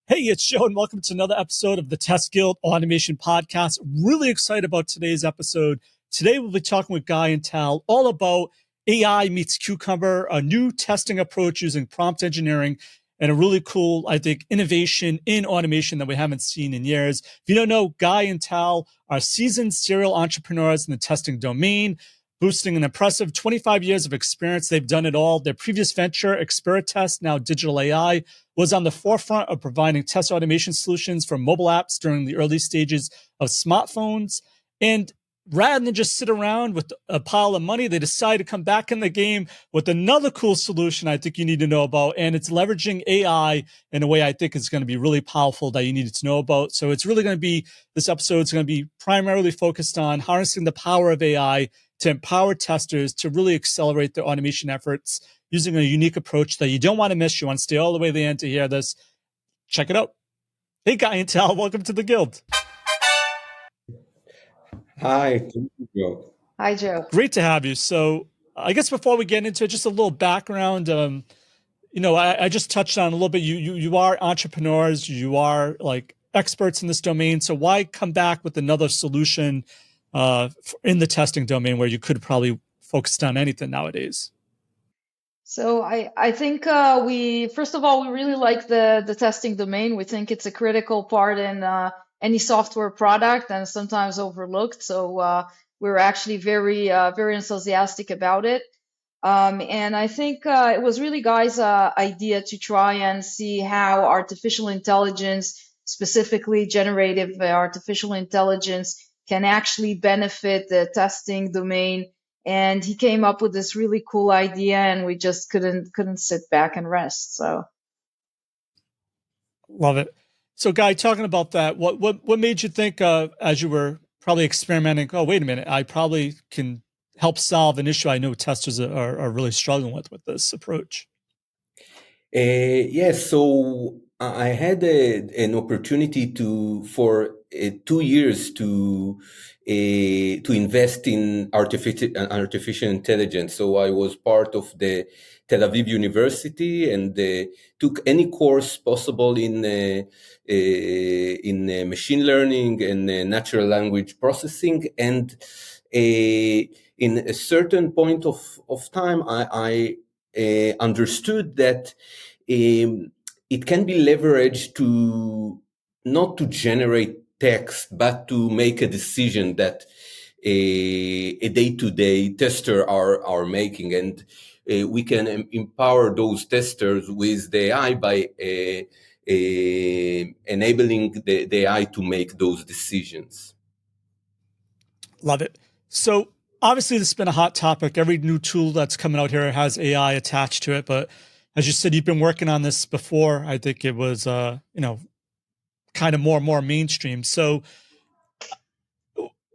Hey, it's Joe, and welcome to another episode of the Test Guild Automation Podcast. Really excited about today's episode. Today, we'll be talking with Guy and Tal all about AI meets Cucumber, a new testing approach using prompt engineering, and a really cool, I think, innovation in automation that we haven't seen in years. If you don't know, Guy and Tal are seasoned serial entrepreneurs in the testing domain, boasting an impressive 25 years of experience. They've done it all. Their previous venture, Experitest, now Digital AI, was on the forefront of providing test automation solutions for mobile apps during the early stages of smartphones. And rather than just sit around with a pile of money, they decided to come back in the game with another cool solution I think you need to know about. And it's leveraging AI in a way I think is going to be really powerful that you needed to know about. So it's really going to be, this episode is going to be primarily focused on harnessing the power of AI to empower testers to really accelerate their automation efforts using a unique approach that you don't want to miss. You want to stay all the way to the end to hear this. Check it out. Hey, Guy and Tal, welcome to the Guild. Hi, thank you, Joe. Hi, Joe. Great to have you. So I guess before we get into it, just a little background. I just touched on a little bit. You are entrepreneurs. You are like experts in this domain. So why come back with another solution in the testing domain where you could probably focus on anything nowadays? So I think first of all, we really like the testing domain. We think it's a critical part in any software product and sometimes overlooked. So we're actually very enthusiastic about it. And I think it was really Guy's idea to try and see how artificial intelligence, specifically generative artificial intelligence, can actually benefit the testing domain. And he came up with this really cool idea, and we just couldn't sit back and rest. So, love it. So, Guy, talking about that, what made you think, as you were probably experimenting, oh, wait a minute, I probably can help solve an issue I know testers are really struggling with this approach? Yes, so I had an opportunity for 2 years to invest in artificial intelligence. So I was part of the Tel Aviv University and took any course possible in machine learning and natural language processing. And in a certain point of time, I understood that it can be leveraged to not to generate text, but to make a decision that a day-to-day tester are making, and we can empower those testers with the AI by enabling the AI to make those decisions. Love it. So obviously this has been a hot topic. Every new tool that's coming out here has AI attached to it. But as you said, you've been working on this before. I think it was, kind of more and more mainstream. So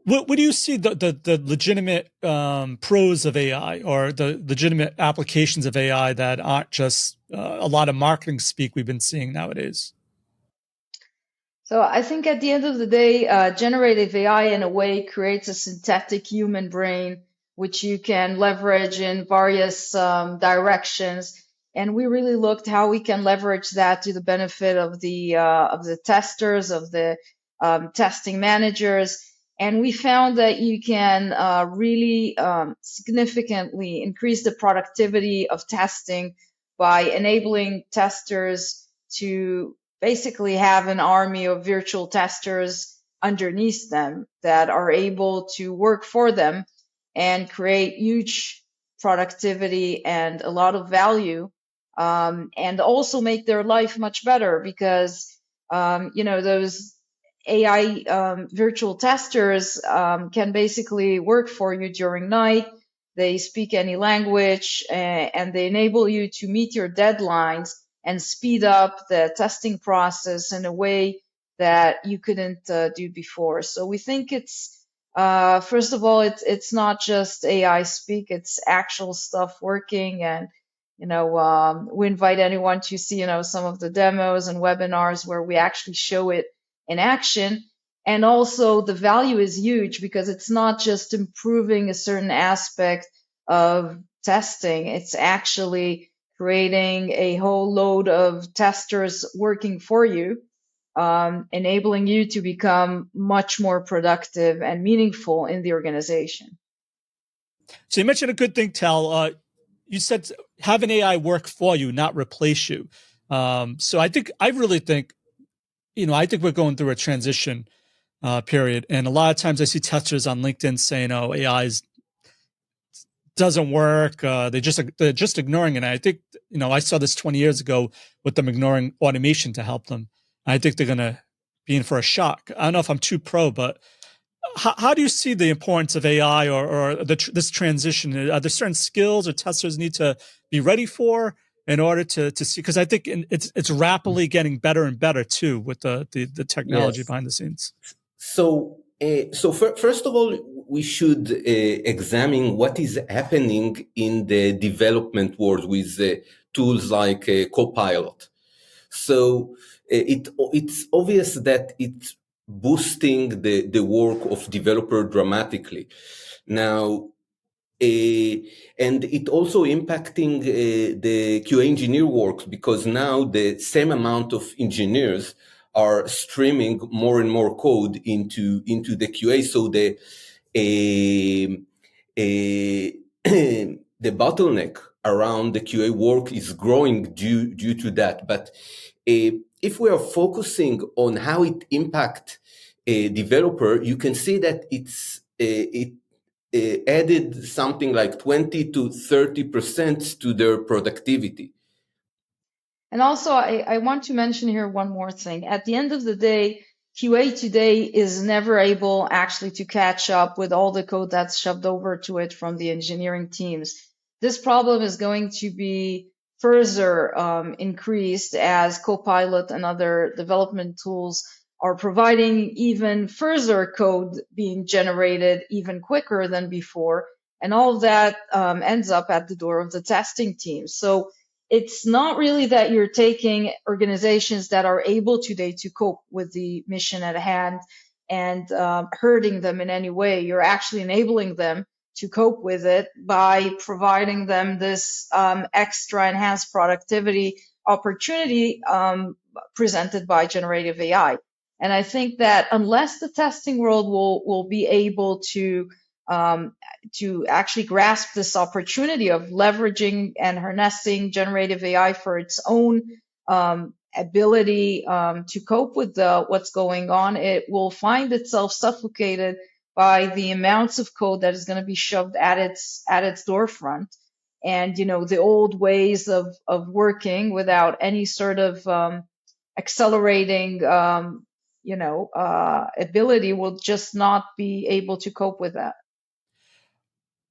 what do you see the legitimate pros of AI or the legitimate applications of AI that aren't just a lot of marketing speak we've been seeing nowadays? So I think at the end of the day, generative AI in a way creates a synthetic human brain, which you can leverage in various directions. And we really looked how we can leverage that to the benefit of the testers, of the testing managers. And we found that you can really significantly increase the productivity of testing by enabling testers to basically have an army of virtual testers underneath them that are able to work for them and create huge productivity and a lot of value, and also make their life much better because, those AI virtual testers can basically work for you during night. They speak any language and they enable you to meet your deadlines and speed up the testing process in a way that you couldn't do before. So we think it's, first of all, it's not just AI speak, it's actual stuff working. And, we invite anyone to see, some of the demos and webinars where we actually show it in action. And also the value is huge because it's not just improving a certain aspect of testing, it's actually creating a whole load of testers working for you, enabling you to become much more productive and meaningful in the organization. So you mentioned a good thing, Tal. You said have an AI work for you, not replace you. So I really think, I think we're going through a transition period. And a lot of times I see testers on LinkedIn saying, "Oh, AI doesn't work. They're just ignoring it." And I think, I saw this 20 years ago with them ignoring automation to help them. I think they're going to be in for a shock. I don't know if I'm too pro, but how do you see the importance of AI or this transition? Are there certain skills or testers need to be ready for in order to see? Because I think it's rapidly getting better and better too with the technology Yes. behind the scenes. First of all, we should examine what is happening in the development world with tools like Copilot. So it's obvious that it's boosting the work of developer dramatically. Now, and it also impacting the QA engineer work, because now the same amount of engineers are streaming more and more code into the QA. So the bottleneck around the QA work is growing due to that. But if we are focusing on how it impacts a developer, you can see that it added something like 20 to 30% to their productivity. And also, I want to mention here one more thing. At the end of the day, QA today is never able actually to catch up with all the code that's shoved over to it from the engineering teams. This problem is going to be further increased as Copilot and other development tools are providing even further code being generated even quicker than before. And all of that ends up at the door of the testing team. So it's not really that you're taking organizations that are able today to cope with the mission at hand and hurting them in any way. You're actually enabling them to cope with it by providing them this extra enhanced productivity opportunity presented by generative AI. And I think that unless the testing world will be able to actually grasp this opportunity of leveraging and harnessing generative AI for its own ability to cope with what's going on, it will find itself suffocated by the amounts of code that is going to be shoved at its doorfront. And the old ways of working without any sort of accelerating ability will just not be able to cope with that.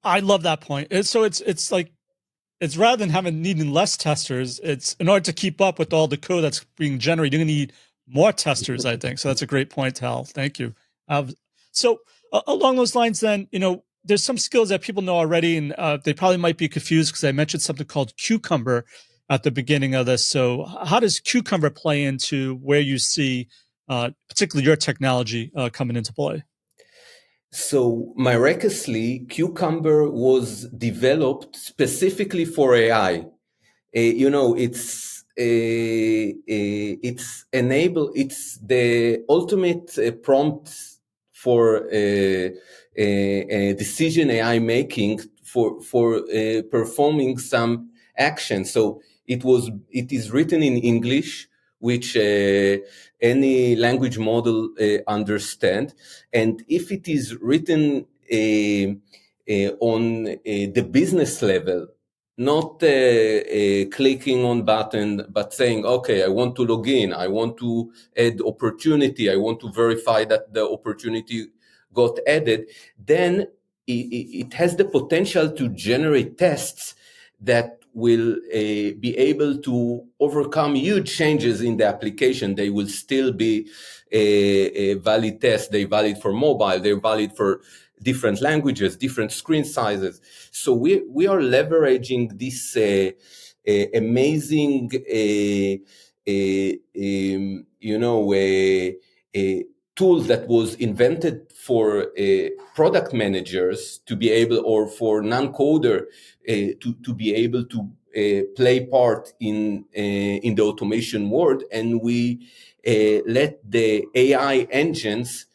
I love that point. It's like, it's rather than needing less testers, it's in order to keep up with all the code that's being generated, you're going to need more testers, I think. So that's a great point, Tal. Thank you. Along those lines, then, there's some skills that people know already, and they probably might be confused because I mentioned something called Cucumber at the beginning of this. So how does Cucumber play into where you see, particularly your technology coming into play? So miraculously, Cucumber was developed specifically for AI. It's the ultimate prompt for decision AI making for performing some action. So it is written in English, which any language model understand. And if it is written on the business level, not clicking on button, but saying, okay, I want to log in, I want to add opportunity, I want to verify that the opportunity got added, then it has the potential to generate tests that will be able to overcome huge changes in the application. They will still be a valid tests. They're valid for mobile, they're valid for different languages, different screen sizes. So we are leveraging this amazing, tool that was invented for product managers to be able, or for non-coder to be able to play part in the automation world, and we let the AI engines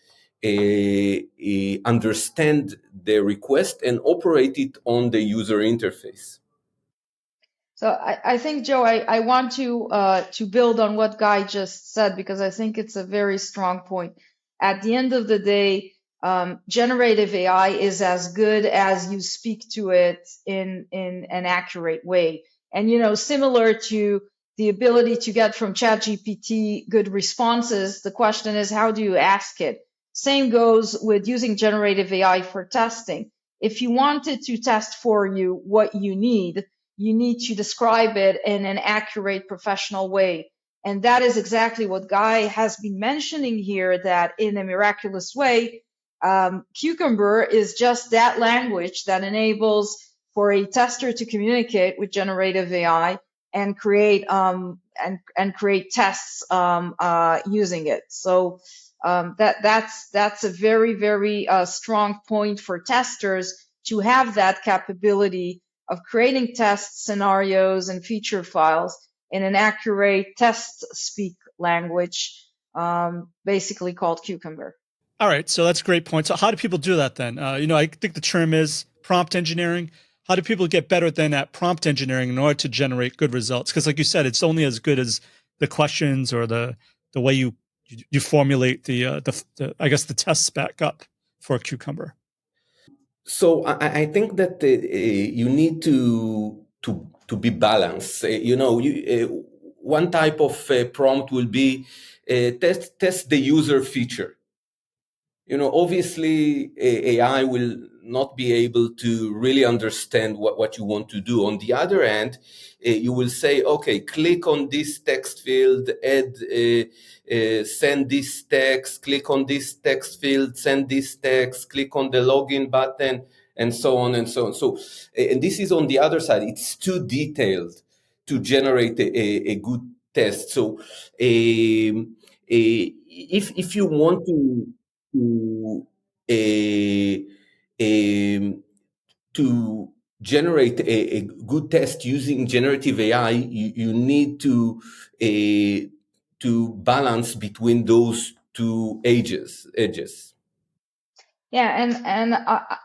understand the request and operate it on the user interface. So I think, Joe, I want to build on what Guy just said, because I think it's a very strong point. At the end of the day, generative AI is as good as you speak to it in an accurate way. And, similar to the ability to get from ChatGPT good responses, the question is, how do you ask it? Same goes with using generative AI for testing. If you wanted to test for you what you need to describe it in an accurate, professional way. And that is exactly what Guy has been mentioning here, that in a miraculous way, Cucumber is just that language that enables for a tester to communicate with generative AI and create create tests using it. So that's a very, very strong point for testers to have that capability of creating test scenarios and feature files in an accurate test speak language, basically called Cucumber. All right, so that's a great point. So how do people do that then? I think the term is prompt engineering. How do people get better than at prompt engineering in order to generate good results? Because like you said, it's only as good as the questions or the way you formulate the I guess the tests back up for a Cucumber. So I think that you need to be balanced. One type of prompt will be test the user feature. Obviously AI will not be able to really understand what you want to do. On the other hand, you will say, okay, click on this text field, send this text, click on this text field, send this text, click on the login button, and so on and so on. So, and this is on the other side. It's too detailed to generate a good test. So, if you want to to generate a good test using generative AI, you need to balance between those two edges. Yeah, and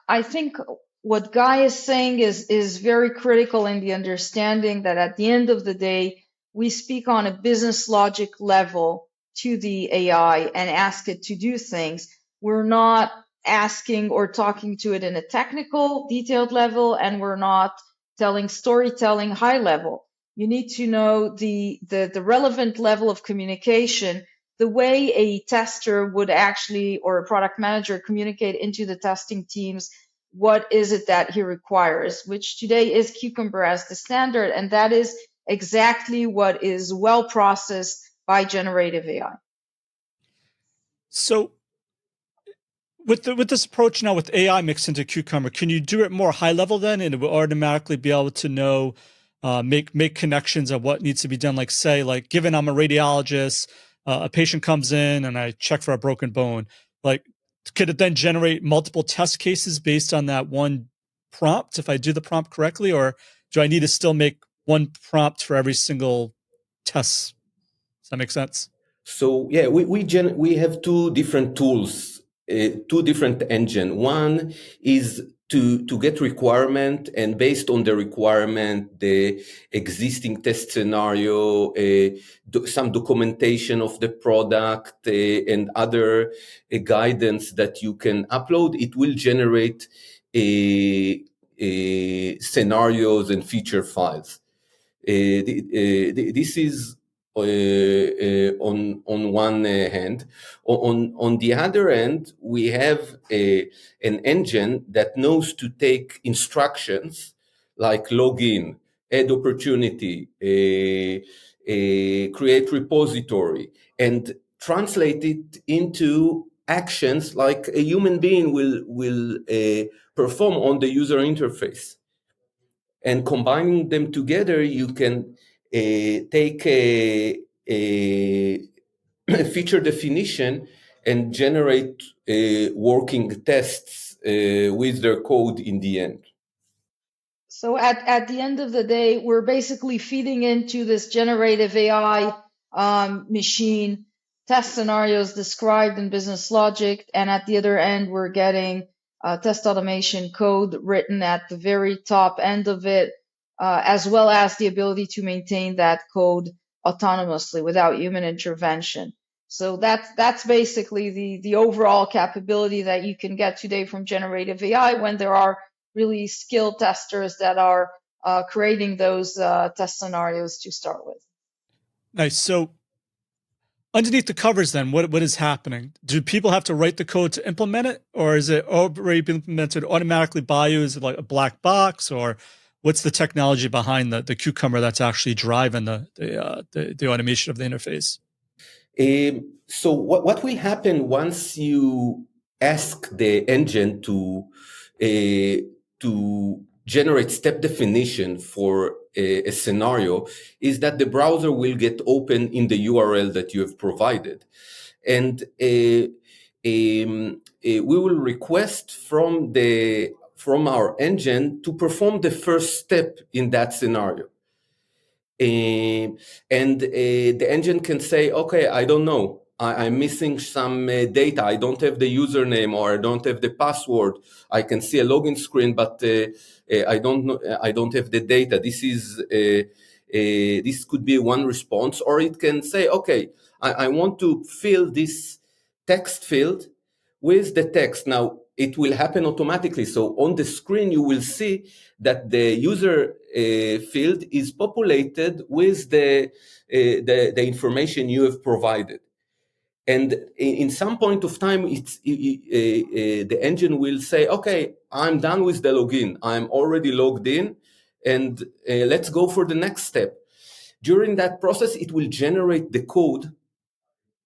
I think what Guy is saying is very critical in the understanding that at the end of the day, we speak on a business logic level to the AI and ask it to do things. We're not asking or talking to it in a technical, detailed level, and we're not telling storytelling high level. You need to know the relevant level of communication, the way a tester would actually, or a product manager, communicate into the testing teams what is it that he requires, which today is Cucumber as the standard, and that is exactly what is well processed by generative AI. So with this approach now with AI mixed into Cucumber, can you do it more high level then, and it will automatically be able to know, make connections of what needs to be done? Like say, like given I'm a radiologist, a patient comes in and I check for a broken bone, like could it then generate multiple test cases based on that one prompt if I do the prompt correctly, or do I need to still make one prompt for every single test? Does that make sense? So yeah, we have two different tools, two different engine. One is to get requirement, and based on the requirement, the existing test scenario, some documentation of the product, and other guidance that you can upload. It will generate scenarios and feature files. This is on one hand. On the other hand, we have an engine that knows to take instructions like login, add opportunity, create repository, and translate it into actions like a human being will perform on the user interface. And combining them together, you can take a feature definition and generate working tests with their code in the end. So at the end of the day, we're basically feeding into this generative AI machine test scenarios described in business logic, and at the other end, we're getting test automation code written at the very top end of it, as well as the ability to maintain that code autonomously without human intervention. So that's basically the overall capability that you can get today from generative AI when there are really skilled testers that are creating those test scenarios to start with. Nice. So underneath the covers, then, what is happening? Do people have to write the code to implement it, or is it already been implemented automatically by you? Is it like a black box, or what's the technology behind the cucumber that's actually driving the automation of the interface? So what will happen once you ask the engine to generate step definition for a scenario is that the browser will get open in the URL that you have provided. And we will request from our engine to perform the first step in that scenario. And the engine can say, okay, I don't know, I'm missing some data. I don't have the username, or I don't have the password. I can see a login screen, but I don't know. I don't have the data. This could be one response, or it can say, okay, I want to fill this text field with the text. Now, it will happen automatically. So on the screen, you will see that the user field is populated with the information you have provided. And in some point of time, the engine will say, okay, I'm done with the login. I'm already logged in, and let's go for the next step. During that process, it will generate the code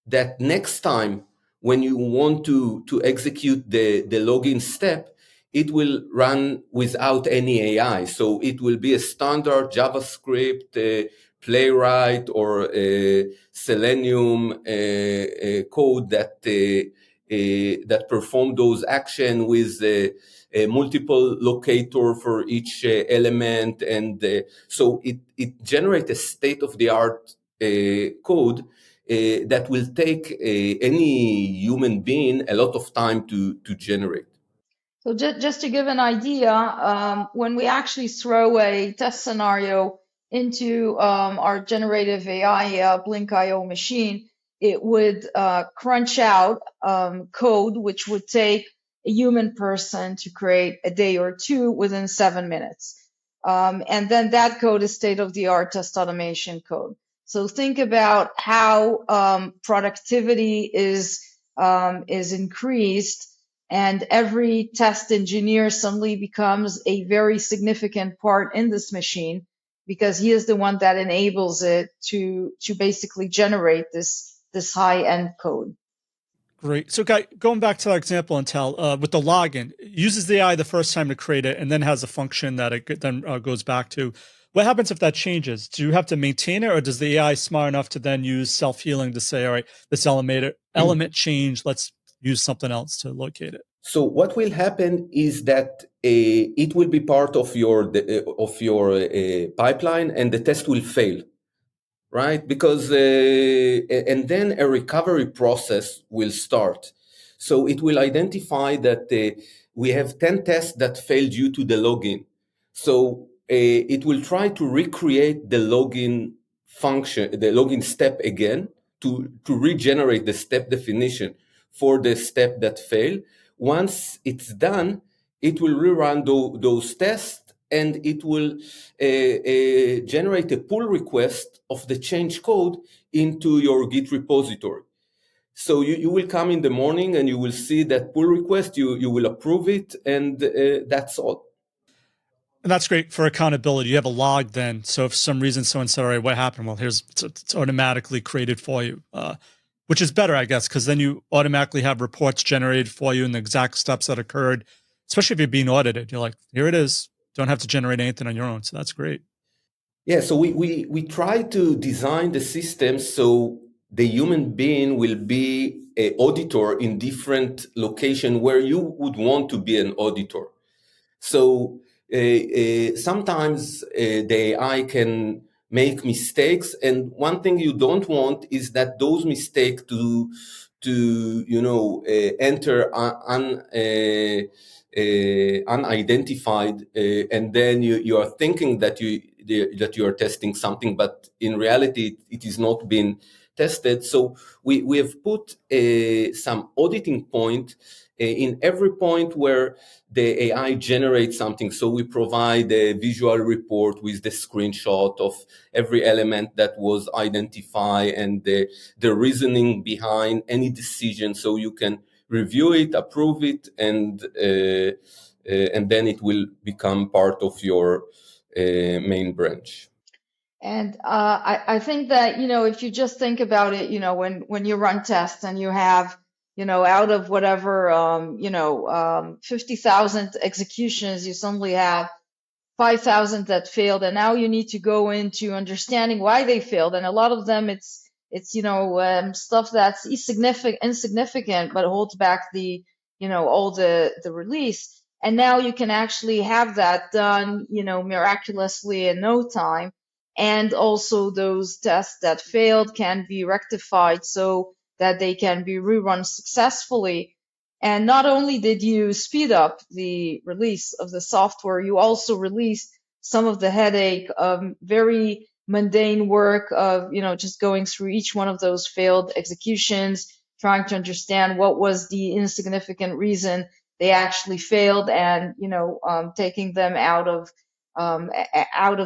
that next time when you want to execute the login step, it will run without any AI. So it will be a standard JavaScript, Playwright, or Selenium code that perform those actions with a multiple locator for each element. And so it generates a state-of-the-art code that will take any human being a lot of time to generate. So just to give an idea, when we actually throw a test scenario into our generative AI Blinqio machine, it would crunch out code which would take a human person to create a day or two within 7 minutes. And then that code is state-of-the-art test automation code. So think about how productivity is increased, and every test engineer suddenly becomes a very significant part in this machine because he is the one that enables it to basically generate this high-end code. Great. So, Guy, going back to that example, Intel, with the login, it uses the AI the first time to create it, and then has a function that it then goes back to. What happens if that changes? Do you have to maintain it, or does the AI smart enough to then use self-healing to say, all right, this element changed, let's use something else to locate it? So what will happen is that it will be part of your pipeline, and the test will fail, right? Because and then a recovery process will start. So it will identify that we have 10 tests that failed due to the login. So it will try to recreate the login function, the login step again, to regenerate the step definition for the step that failed. Once it's done, it will rerun those tests, and it will generate a pull request of the change code into your Git repository. So you will come in the morning and you will see that pull request, you will approve it, and that's all. And that's great for accountability. You have a log then. So if for some reason someone said, all right, what happened? Well, it's automatically created for you, which is better, I guess, because then you automatically have reports generated for you and the exact steps that occurred, especially if you're being audited. You're like, here it is. Don't have to generate anything on your own. So that's great. Yeah, so we try to design the system so the human being will be an auditor in different location where you would want to be an auditor. So sometimes the AI can make mistakes, and one thing you don't want is that those mistakes to enter unidentified, and then you are thinking that you are testing something, but in reality it is not been tested. So we have put some auditing point in every point where the AI generates something. So we provide a visual report with the screenshot of every element that was identified and the reasoning behind any decision. So you can review it, approve it, and then it will become part of your main branch. And I think that, if you just think about it, when you run tests and you have, out of whatever, 50,000 executions, you suddenly have 5,000 that failed, and now you need to go into understanding why they failed. And a lot of them, it's stuff that's insignificant, but holds back all the release. And now you can actually have that done, miraculously in no time. And also those tests that failed can be rectified so that they can be rerun successfully. And not only did you speed up the release of the software, you also released some of the headache of very mundane work of, just going through each one of those failed executions, trying to understand what was the insignificant reason they actually failed, and, taking them out of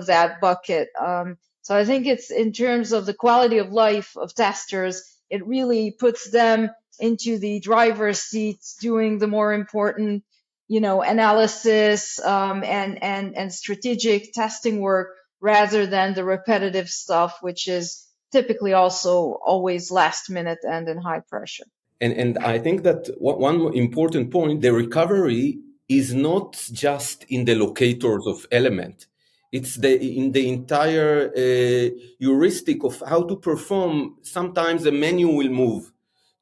that bucket. So I think it's, in terms of the quality of life of testers, it really puts them into the driver's seats, doing the more important, analysis and strategic testing work, rather than the repetitive stuff, which is typically also always last minute and in high pressure. And I think that one important point, the recovery is not just in the locators of element. It's in the entire heuristic of how to perform. Sometimes a menu will move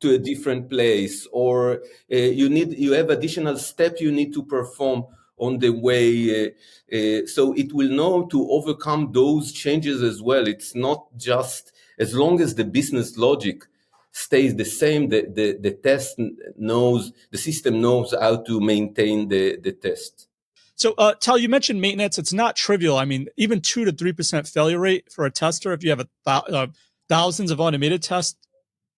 to a different place, or you have additional step you need to perform on the way. So it will know to overcome those changes as well. It's not just, as long as the business logic stays the same, the test knows, the system knows how to maintain the test. So, Tal, you mentioned maintenance. It's not trivial. I mean, even 2 to 3% failure rate for a tester, if you have thousands of automated tests,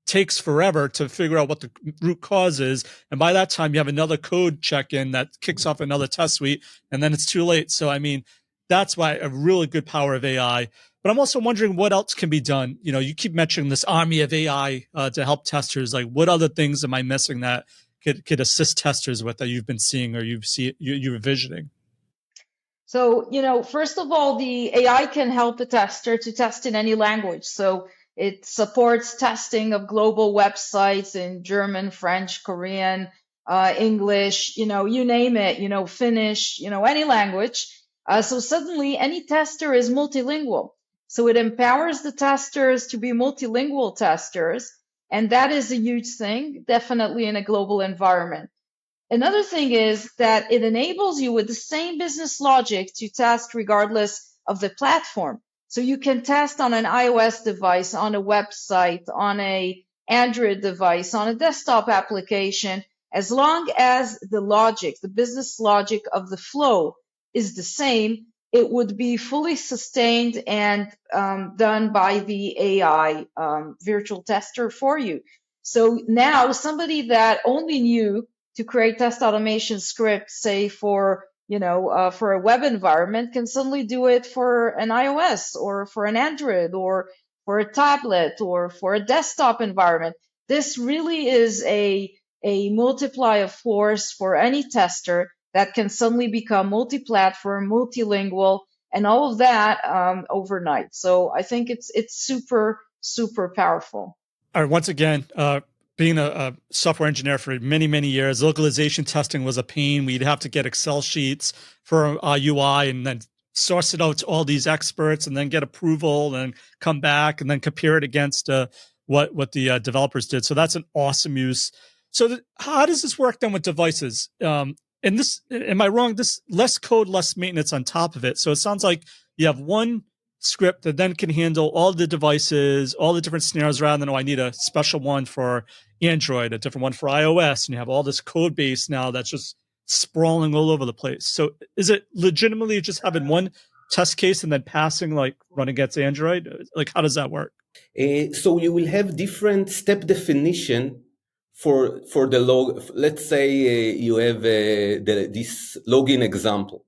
takes forever to figure out what the root cause is. And by that time, you have another code check-in that kicks off another test suite, and then it's too late. So, I mean, that's why a really good power of AI. But I'm also wondering what else can be done. You keep mentioning this army of AI to help testers. Like, what other things am I missing that could assist testers with that you've been seeing or you're envisioning? So, first of all, the AI can help the tester to test in any language. So it supports testing of global websites in German, French, Korean, English, you name it, Finnish, any language. So suddenly any tester is multilingual. So it empowers the testers to be multilingual testers. And that is a huge thing, definitely in a global environment. Another thing is that it enables you with the same business logic to test regardless of the platform. So you can test on an iOS device, on a website, on a Android device, on a desktop application, as long as the logic, the business logic of the flow is the same, it would be fully sustained and done by the AI virtual tester for you. So now somebody that only knew to create test automation scripts, say for for a web environment, can suddenly do it for an iOS or for an Android or for a tablet or for a desktop environment. This really is a multiplier force for any tester that can suddenly become multi-platform, multilingual, and all of that overnight. So I think it's super, super powerful. All right. Once again, being a software engineer for many, many years, localization testing was a pain. We'd have to get Excel sheets for our UI and then source it out to all these experts and then get approval and come back and then compare it against what the developers did. So that's an awesome use. So how does this work then with devices? and this, am I wrong? This less code, less maintenance on top of it. So it sounds like you have one script that then can handle all the devices, all the different scenarios, rather than, oh, I need a special one for Android, a different one for iOS, and you have all this code base now that's just sprawling all over the place. So is it legitimately just having one test case and then passing, like running against Android? Like, how does that work? So you will have different step definition for the log. Let's say you have this login example.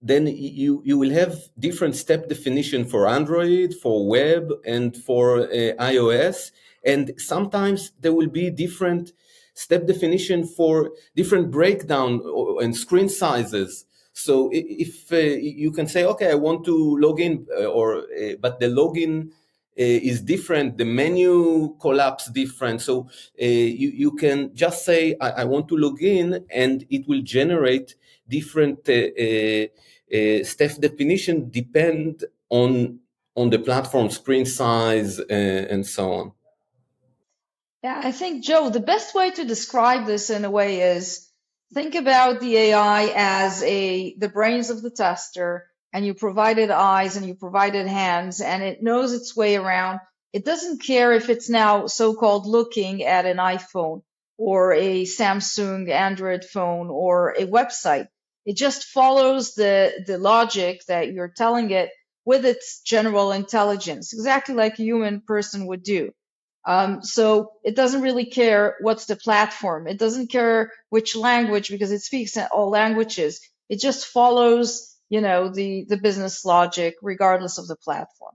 Then you will have different step definition for Android, for web, and for iOS. And sometimes there will be different step definition for different breakdown and screen sizes. So if you can say, okay, I want to log in, but the login is different, the menu collapse different. So you can just say, I want to log in, and it will generate different step definition depend on the platform screen size and so on. Yeah, I think, Joe, the best way to describe this in a way is think about the AI as the brains of the tester, and you provided eyes and you provided hands, and it knows its way around. It doesn't care if it's now so-called looking at an iPhone or a Samsung Android phone or a website. It just follows the logic that you're telling it with its general intelligence, exactly like a human person would do. So it doesn't really care what's the platform. It doesn't care which language because it speaks all languages. It just follows, the business logic regardless of the platform.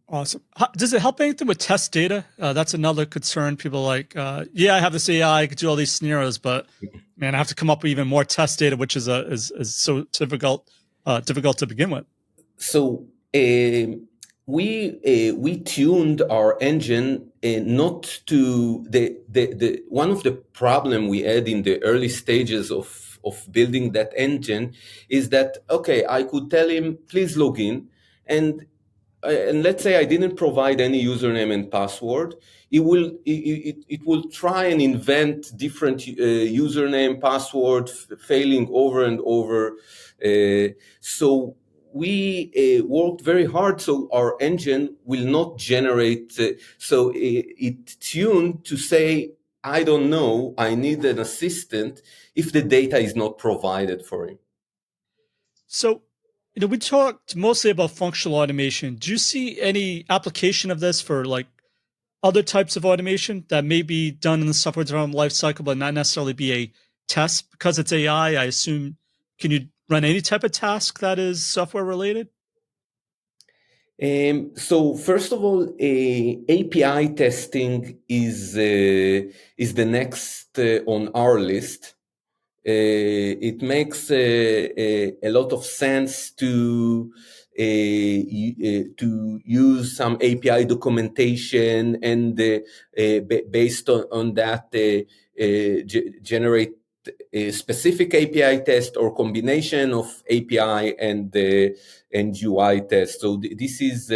Awesome. Does it help anything with test data? That's another concern. People are like, yeah, I have this AI, I could do all these scenarios, but man, I have to come up with even more test data, which is so difficult to begin with. So we tuned our engine not to the one of the problem we had in the early stages of building that engine is that, okay, I could tell him, please log in, and let's say I didn't provide any username and password. It will try and invent different username, password, failing over and over. So we worked very hard so our engine will not generate. So it tuned to say, I don't know, I need an assistant if the data is not provided for him. So, we talked mostly about functional automation. Do you see any application of this for like other types of automation that may be done in the software development lifecycle, but not necessarily be a test? Because it's AI, I assume, can you run any type of task that is software related? So first of all, API testing is the next on our list. It makes a lot of sense to use some API documentation and based on that generate a specific API test or combination of API and UI test. So this is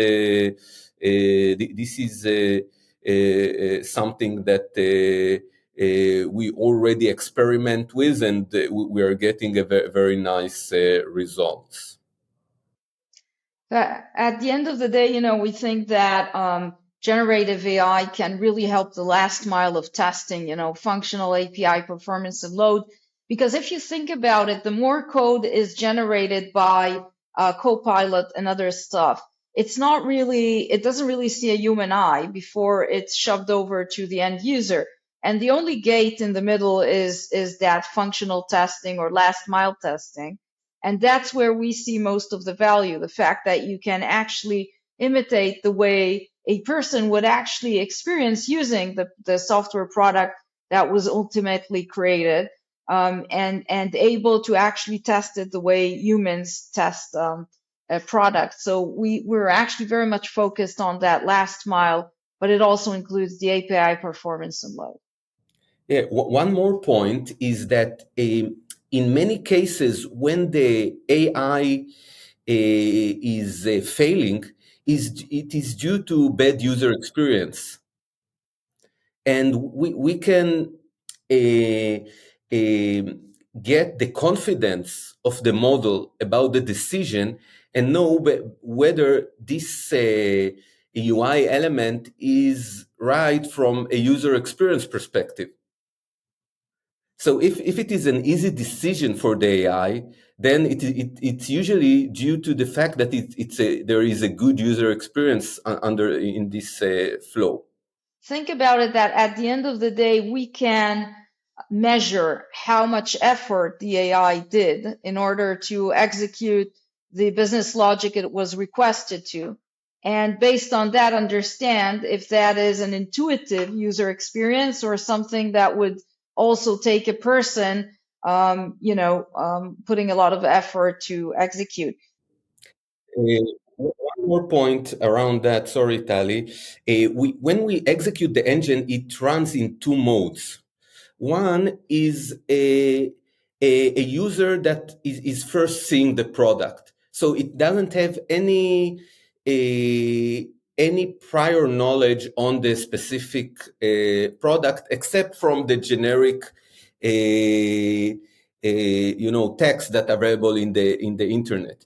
something that we already experiment with, and we are getting a very nice results. At the end of the day, we think that generative AI can really help the last mile of testing, functional API performance and load. Because if you think about it, the more code is generated by Copilot and other stuff, it doesn't really see a human eye before it's shoved over to the end user. And the only gate in the middle is that functional testing or last mile testing. And that's where we see most of the value, the fact that you can actually imitate the way a person would actually experience using the software product that was ultimately created, and able to actually test it the way humans test a product. So we're actually very much focused on that last mile, but it also includes the API performance and load. Yeah, one more point is that in many cases, when the AI is failing, it is due to bad user experience, and we can get the confidence of the model about the decision and know whether this UI element is right from a user experience perspective. So if it is an easy decision for the AI, then it's usually due to the fact that there is a good user experience in this flow. Think about it that at the end of the day, we can measure how much effort the AI did in order to execute the business logic it was requested to. And based on that, understand if that is an intuitive user experience or something that would also take a person, putting a lot of effort to execute. One more point around that, sorry, Tali. When we execute the engine, it runs in two modes. One is a user that is first seeing the product. So it doesn't have any prior knowledge on the specific product except from the generic text that are available in the internet.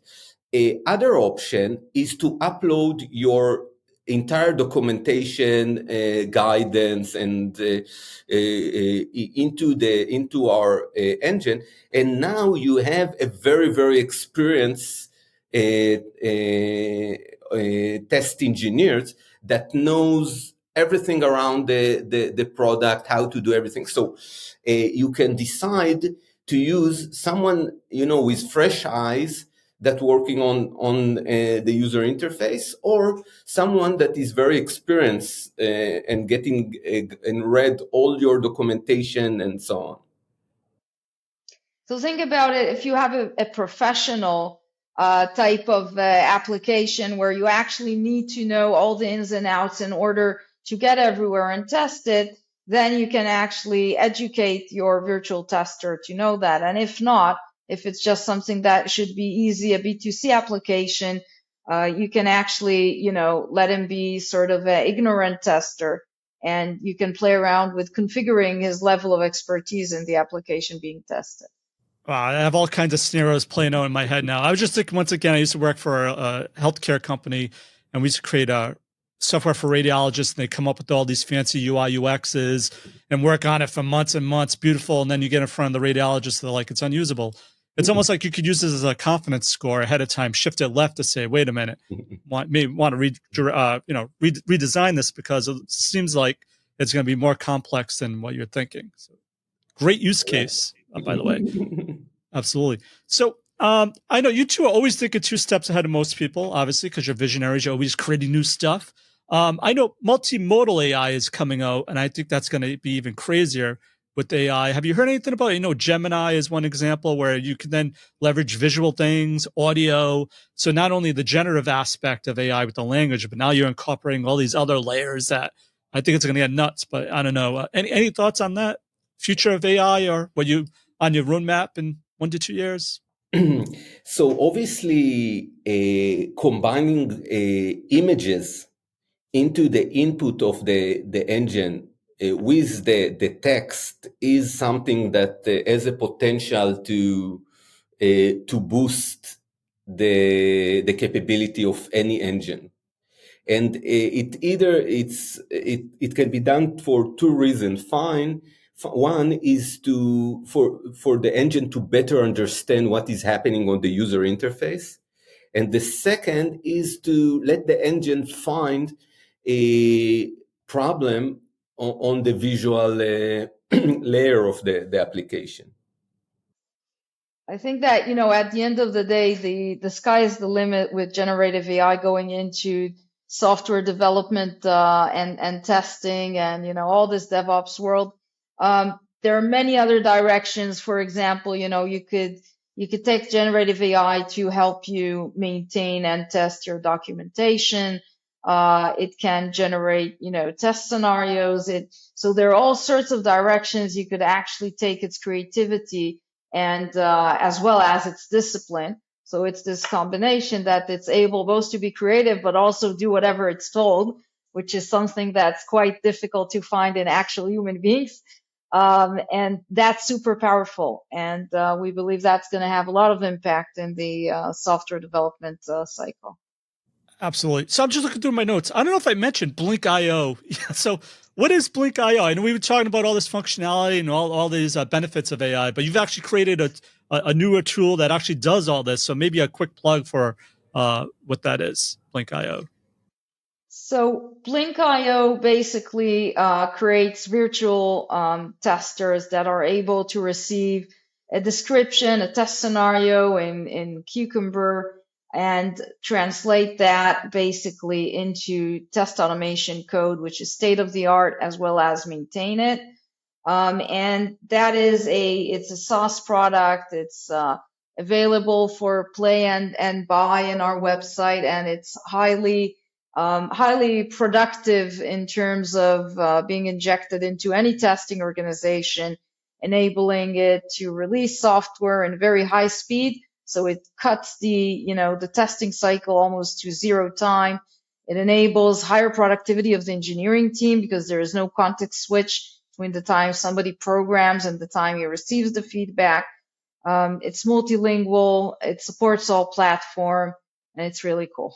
Other option is to upload your entire documentation, guidance, and into our engine, and now you have a very, very experienced test engineers that knows everything around the product, how to do everything. So you can decide to use someone with fresh eyes that working on the user interface, or someone that is very experienced and getting and read all your documentation and so on. So think about it, if you have a professional type of application where you actually need to know all the ins and outs in order to get everywhere and test it, then you can actually educate your virtual tester to know that. And if not, if it's just something that should be easy, a B2C application, you can actually, let him be sort of an ignorant tester, and you can play around with configuring his level of expertise in the application being tested. Wow, I have all kinds of scenarios playing out in my head now. I was just thinking, once again, I used to work for a healthcare company, and we used to create software for radiologists, and they come up with all these fancy UI UXs and work on it for months and months, beautiful, and then you get in front of the radiologist, they're like, it's unusable. It's almost like you could use this as a confidence score ahead of time, shift it left to say, wait a minute, maybe want to redesign this because it seems like it's going to be more complex than what you're thinking. So, great use case, by the way. Absolutely. So I know you two are always thinking 2 steps ahead of most people, obviously, because you're visionaries. You're always creating new stuff. I know multimodal AI is coming out, and I think that's going to be even crazier with AI. Have you heard anything about it? Gemini is one example where you can then leverage visual things, audio. So not only the generative aspect of AI with the language, but now you're incorporating all these other layers that I think it's going to get nuts. But I don't know. Any thoughts on that? Future of AI, or what you on your roadmap in 1 to 2 years? So obviously, combining images into the input of the engine with the text is something that has a potential to boost the capability of any engine. And it can be done for 2 reasons. Fine. One is for the engine to better understand what is happening on the user interface. And the second is to let the engine find a problem on the visual layer of the application. I think that, at the end of the day, the sky is the limit with generative AI going into software development and testing and, all this DevOps world. There are many other directions. For example, you could take generative AI to help you maintain and test your documentation. It can generate, test scenarios. So there are all sorts of directions you could actually take its creativity and as well as its discipline. So it's this combination that it's able both to be creative but also do whatever it's told, which is something that's quite difficult to find in actual human beings. And that's super powerful. And we believe that's going to have a lot of impact in the software development cycle. Absolutely. So I'm just looking through my notes. I don't know if I mentioned Blinqio. So what is Blinqio? I know we've been talking about all this functionality and all these benefits of AI, but you've actually created a newer tool that actually does all this. So maybe a quick plug for what that is, Blinqio. So Blinqio basically creates virtual testers that are able to receive a description, a test scenario in Cucumber, and translate that basically into test automation code, which is state of the art, as well as maintain it. And that is it's a SaaS product. It's available for play and buy in our website, and it's highly productive in terms of being injected into any testing organization, enabling it to release software in very high speed. So it cuts the testing cycle almost to zero time. It enables higher productivity of the engineering team because there is no context switch between the time somebody programs and the time he receives the feedback. It's multilingual. It supports all platform, and it's really cool.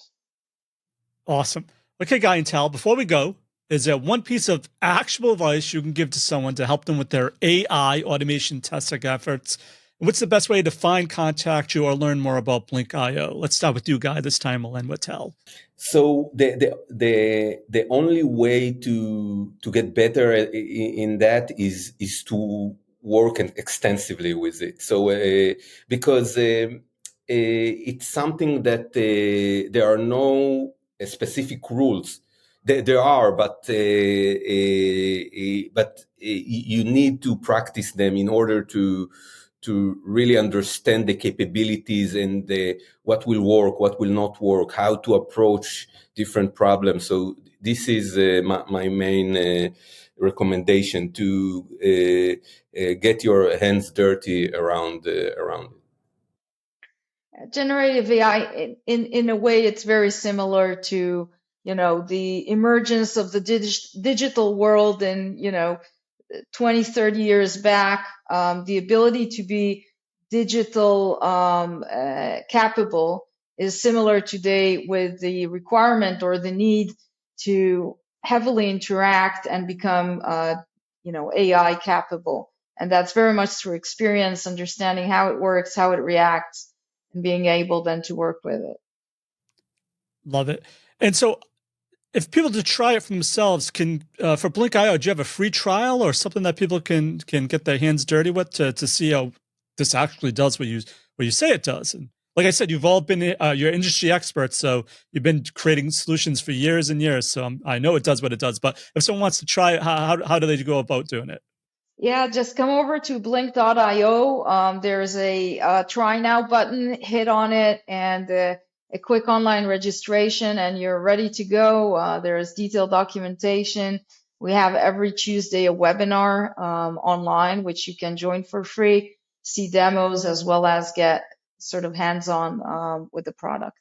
Awesome. Okay, Guy and Tal, before we go, is there one piece of actionable advice you can give to someone to help them with their AI automation testing efforts? And what's the best way to find, contact you, or learn more about Blinqio? Let's start with you, Guy, this time. We'll end with Tal. So the only way to get better in that is to work extensively with it. So because it's something that there are no specific rules. There are, but you need to practice them in order to really understand the capabilities and what will work, what will not work, how to approach different problems. So this is my main recommendation, to get your hands dirty around it. Generative AI, in a way, it's very similar to the emergence of the digital world in 20, 30 years back. The ability to be digital capable is similar today with the requirement or the need to heavily interact and become AI capable. And that's very much through experience, understanding how it works, how it reacts, and being able then to work with it. Love it. And so if people to try it for themselves, can for Blinqio, do you have a free trial or something that people can get their hands dirty with to see how this actually does what you say it does? And like I said, you've all been you're industry experts, so you've been creating solutions for years and years. So I know it does what it does. But if someone wants to try it, how do they go about doing it? Yeah, just come over to blink.io. There's a try now button, hit on it, and a quick online registration, and you're ready to go. There's detailed documentation. We have every Tuesday a webinar online, which you can join for free, see demos, as well as get sort of hands-on with the product.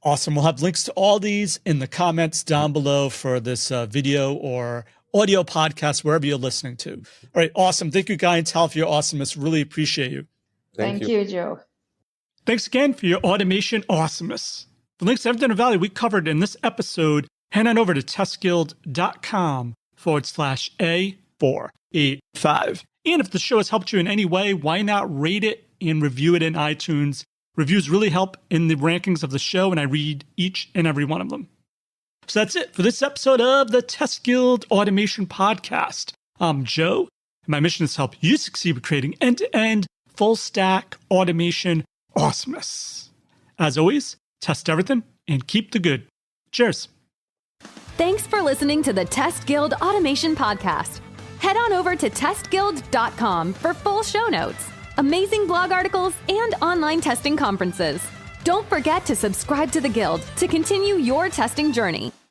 Awesome. We'll have links to all these in the comments down below for this video or audio podcast, wherever you're listening to. All right. Awesome. Thank you, Guy and Tal, for your awesomeness. Really appreciate you. Thank you, Joe. Thanks again for your automation awesomeness. The links to everything of value we covered in this episode, head on over to testguild.com/A485. And if the show has helped you in any way, why not rate it and review it in iTunes? Reviews really help in the rankings of the show, and I read each and every one of them. So that's it for this episode of the Test Guild Automation Podcast. I'm Joe, and my mission is to help you succeed with creating end-to-end, full-stack automation awesomeness. As always, test everything and keep the good. Cheers. Thanks for listening to the Test Guild Automation Podcast. Head on over to testguild.com for full show notes, amazing blog articles, and online testing conferences. Don't forget to subscribe to the Guild to continue your testing journey.